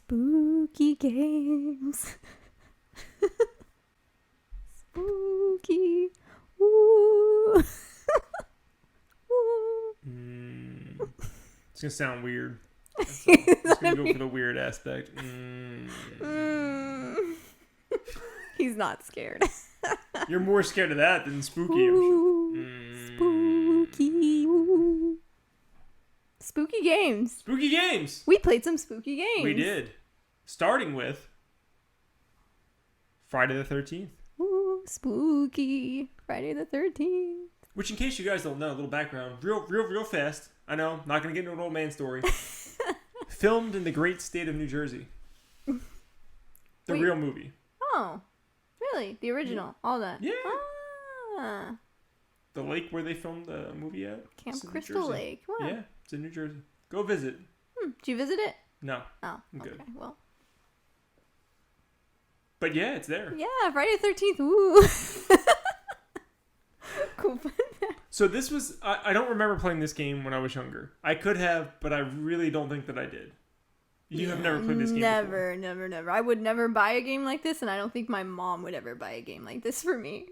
Spooky games. Spooky. Ooh. Ooh. It's gonna sound weird. It's gonna go for the weird aspect. He's not scared. You're more scared of that than spooky. Spooky. Ooh. Spooky games. Spooky games. We played some spooky games. We did. Starting with Friday the 13th. Ooh, spooky. Friday the 13th. Which, in case you guys don't know, a little background. Real fast. I know, not going to get into an old man story. Filmed in the great state of New Jersey. The real movie. Oh, really? The original? Yeah. All that? Yeah. Ah. The lake where they filmed the movie at? Camp Crystal Lake. Wow. Yeah, it's in New Jersey. Go visit. Did you visit it? No. Oh, I'm good. Okay, well. But yeah, it's there. Yeah, Friday the 13th. Ooh. Cool. So this was... I don't remember playing this game when I was younger. I could have, but I really don't think that I did. You have never played this game before. Never. I would never buy a game like this, and I don't think my mom would ever buy a game like this for me.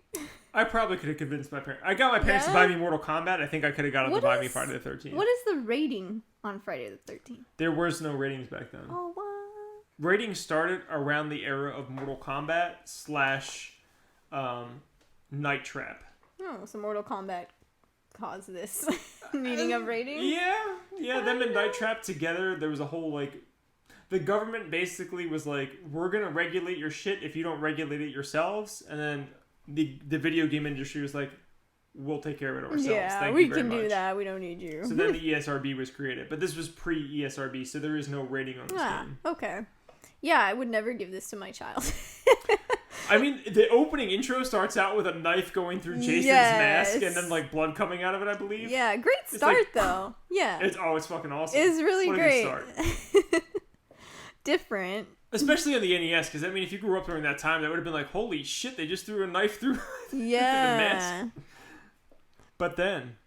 I probably could have convinced my parents. I got my parents to buy me Mortal Kombat. I think I could have got them to buy me Friday the 13th. What is the rating on Friday the 13th? There was no ratings back then. Oh, what? Ratings started around the era of Mortal Kombat / Night Trap. Oh, so Mortal Kombat caused this needing of ratings? Yeah. Them and Night Trap together, there was a whole, like... The government basically was like, we're going to regulate your shit if you don't regulate it yourselves. And then the video game industry was like, we'll take care of it ourselves. Yeah, Thank we you very can much. do that. We don't need you. So then the ESRB was created. But this was pre-ESRB, so there is no rating on this game. Okay. Yeah, I would never give this to my child. I mean, the opening intro starts out with a knife going through Jason's mask and then, like, blood coming out of it, I believe. Yeah, great start, though. Yeah. It's fucking awesome. It's really what great. A good start. Different. Especially on the NES, because, I mean, if you grew up during that time, that would have been like, holy shit, they just threw a knife through, through the mask. But then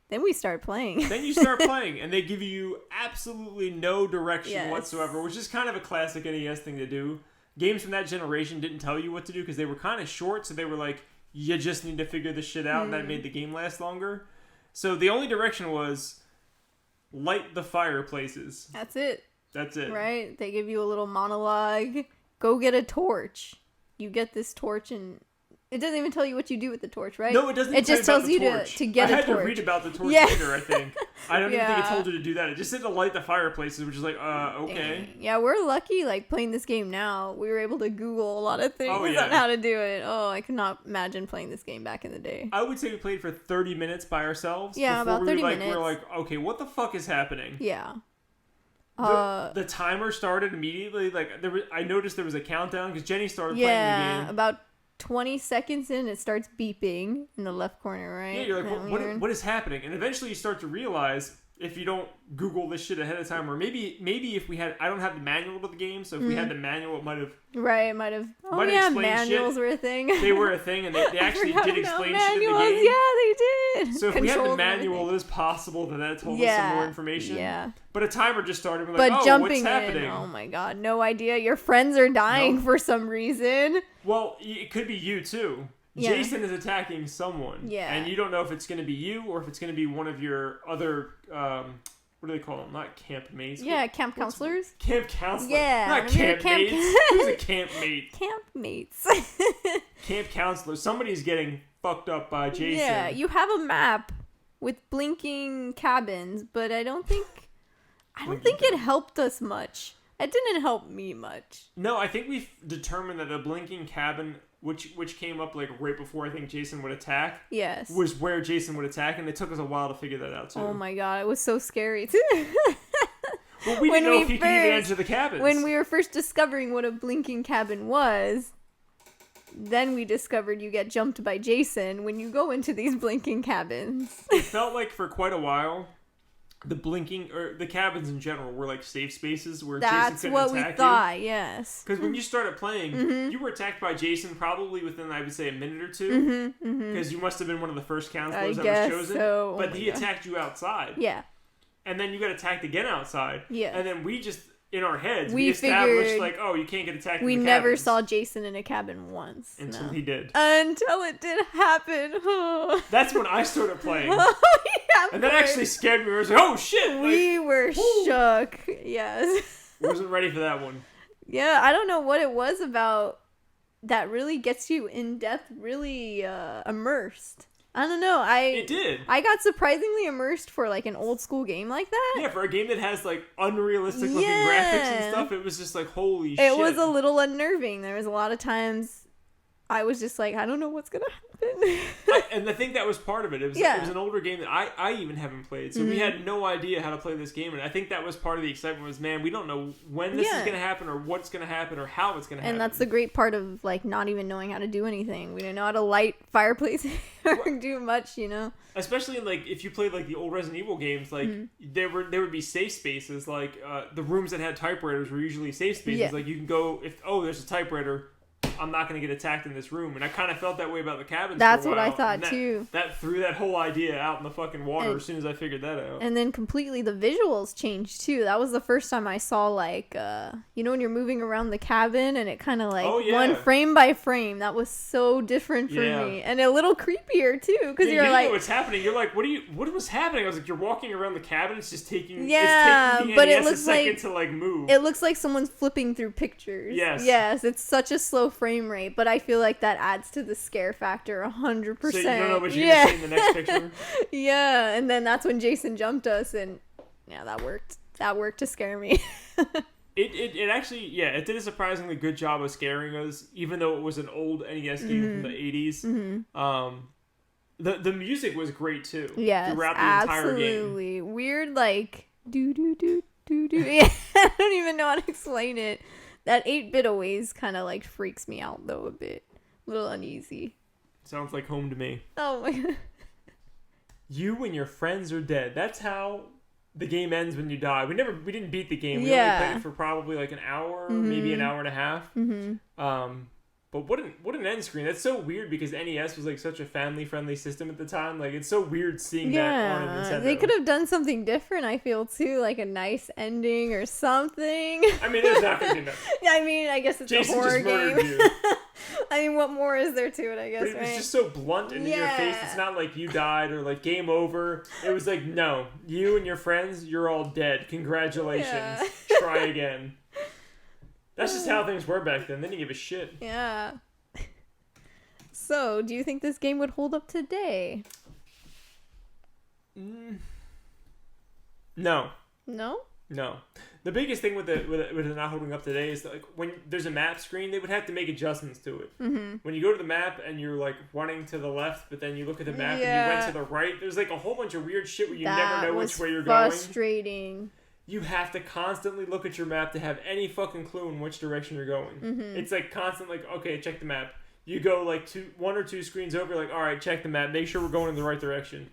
we start playing. Then you start playing, and they give you absolutely no direction whatsoever, which is kind of a classic NES thing to do. Games from that generation didn't tell you what to do because they were kind of short, so they were like, you just need to figure this shit out, and that made the game last longer. So the only direction was light the fireplaces. That's it. Right? They give you a little monologue. Go get a torch. You get this torch and... It doesn't even tell you what you do with the torch, right? No, it doesn't. It just tells you to get a torch. I had to read about the torch later, I think. I don't even think it told you to do that. It just said to light the fireplaces, which is like, okay. Dang. Yeah, we're lucky, like, playing this game now. We were able to Google a lot of things on how to do it. Oh, I could not imagine playing this game back in the day. I would say we played for 30 minutes by ourselves. Yeah, about 30 minutes. We were like, okay, what the fuck is happening? Yeah. The timer started immediately. Like, I noticed there was a countdown because Jenny started playing the game. About 20 seconds in, it starts beeping in the left corner, right? Yeah, you're like, what is happening? And eventually you start to realize, if you don't Google this shit ahead of time, or maybe if we had, I don't have the manual to the game, so if we had the manual, it might have... Right, it might have... Oh yeah, manuals were a thing. They were a thing, and they actually did explain shit in the game. Yeah, they did. So if we had the manual, it was possible that told us some more information. Yeah. But a timer just started, we're like, jumping what's happening? in, oh my god, no idea. Your friends are dying for some reason. Well, it could be you, too. Yeah. Jason is attacking someone. Yeah. And you don't know if it's going to be you or if it's going to be one of your other, what do they call them? Not camp mates. Yeah, camp counselors. Camp counselors. Yeah. Not camp mates. Who's a camp mate? Camp mates. Camp counselors. Somebody's getting fucked up by Jason. Yeah, you have a map with blinking cabins, but I don't think it helped us much. It didn't help me much. No, I think we've determined that a blinking cabin, which came up like right before I think Jason would attack. Yes. Was where Jason would attack, and it took us a while to figure that out too. Oh my god, it was so scary too. Well, we didn't know if he could even enter the cabins. When we were first discovering what a blinking cabin was, then we discovered you get jumped by Jason when you go into these blinking cabins. It felt like for quite a while, the blinking, or the cabins in general, were like safe spaces where Jason couldn't attack you. That's what we thought, yes. Because when you started playing, you were attacked by Jason probably within, I would say, a minute or two. Because you must have been one of the first counselors that was chosen. So. But he attacked you outside. Yeah. and then you got attacked again outside. Yeah. And then we just, in our heads, we established, figured like, oh, you can't get attacked in we the never cabins. saw Jason in a cabin once. Until he did. Until it did happen. That's when I started playing. Yeah, and that actually scared me. I was like, oh, shit. We were shook. Yes. Wasn't ready for that one. Yeah, I don't know what it was about that really gets you in depth, really immersed. I don't know. It did. I got surprisingly immersed for like an old school game like that. Yeah, for a game that has like unrealistic looking graphics and stuff, it was just like, holy shit. It was a little unnerving. There was a lot of times I was just like, I don't know what's gonna happen. And I think that was part of it. It was an older game that I even haven't played, so we had no idea how to play this game, and I think that was part of the excitement. Was, man, we don't know when this is gonna happen, or what's gonna happen, or how it's gonna happen. And that's the great part of like not even knowing how to do anything. We didn't know how to light fireplaces or do much, you know. Especially in, like, if you played like the old Resident Evil games, like there would be safe spaces, like the rooms that had typewriters were usually safe spaces. Yeah. Like you can go if there's a typewriter. I'm not going to get attacked in this room. And I kind of felt that way about the cabins. That's for a while. what I thought, too. That threw that whole idea out in the fucking water as soon as I figured that out. And then completely the visuals changed, too. That was the first time I saw, like, you know, when you're moving around the cabin and it kind of, like, one frame by frame. That was so different for me. And a little creepier, too. Because you're you like... know what's happening. You're like, what was happening? I was like, you're walking around the cabin. It's just taking... Yeah, it's taking but the it NES looks a second like... to, like, move. It looks like someone's flipping through pictures. Yes. Yes, it's such a slow frame rate. But I feel like that adds to the scare factor 100%. So you don't know what you're going to see in the next picture? Yeah, and then that's when Jason jumped us, and yeah, that worked. That worked to scare me. It actually, it did a surprisingly good job of scaring us, even though it was an old NES game from the 80s. The music was great, too. Yes, throughout the absolutely. entire game. Weird, like, do-do-do-do-do. Yeah, I don't even know how to explain it. That 8-bit always kind of, like, freaks me out, though, a bit. A little uneasy. Sounds like home to me. Oh, my God. You and your friends are dead. That's how the game ends when you die. We didn't beat the game. We only played it for probably like an hour, maybe an hour and a half. But what an end screen. That's so weird because NES was like such a family friendly system at the time. Like it's so weird seeing that on a Nintendo. They could have done something different, I feel too, like a nice ending or something. I mean, there's not gonna be enough. I mean, I guess it's Jason a horror just murdered game. You. I mean, what more is there to it, I guess, but it was just so blunt and in your face. It's not like you died or like game over. It was like, no, you and your friends, you're all dead. Congratulations. Yeah. Try again. That's just how things were back then. They didn't give a shit. Yeah. So, do you think this game would hold up today? No. No? No. The biggest thing with it not holding up today is that, like, when there's a map screen, they would have to make adjustments to it. When you go to the map and you're like running to the left, but then you look at the map and you went to the right, there's like a whole bunch of weird shit where you never know which way you're going. Frustrating. You have to constantly look at your map to have any fucking clue in which direction you're going. It's like constant, like, okay, check the map. You go like one or two screens over, like, all right, check the map, make sure we're going in the right direction.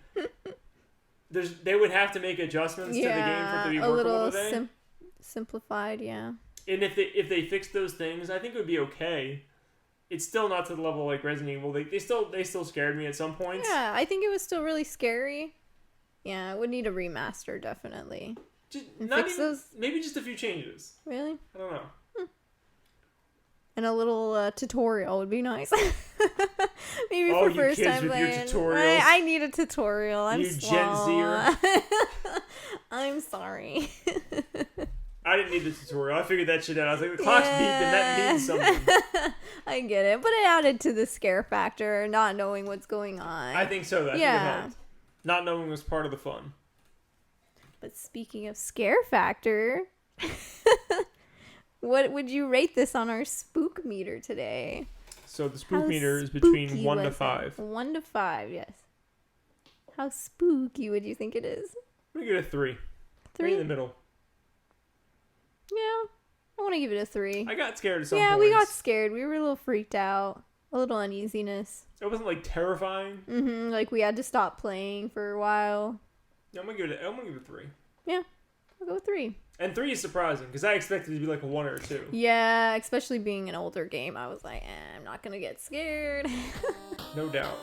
They would have to make adjustments to the game for it to be workable today. Simplified, yeah. And if they fix those things, I think it would be okay. It's still not to the level like Resident Evil. They still scared me at some points. Yeah, I think it was still really scary. Yeah, it would need a remaster, definitely. Maybe just a few changes. Really? I don't know. And a little tutorial would be nice. Maybe for first time playing. I need a tutorial. I'm you Gen Zer. I'm sorry. I didn't need the tutorial. I figured that shit out. I was like, the clock's beeping. That means something. I get it. But it added to the scare factor, not knowing what's going on. I think so. I think it helped. Not knowing was part of the fun. But speaking of scare factor... What would you rate this on our Spook Meter today? So the Spook Meter is between 1 to 5. 1 to 5, yes. How spooky would you think it is? I'm going to give it a 3. 3? Right in the middle. Yeah, I want to give it a 3. I got scared at some points. Yeah, we got scared. We were a little freaked out. A little uneasiness. It wasn't like terrifying. Like we had to stop playing for a while. Yeah, I'm going to give it a 3. Yeah, I'll go with 3. And 3 is surprising, because I expected it to be like a 1 or a 2. Yeah, especially being an older game. I was like, I'm not going to get scared. No doubt.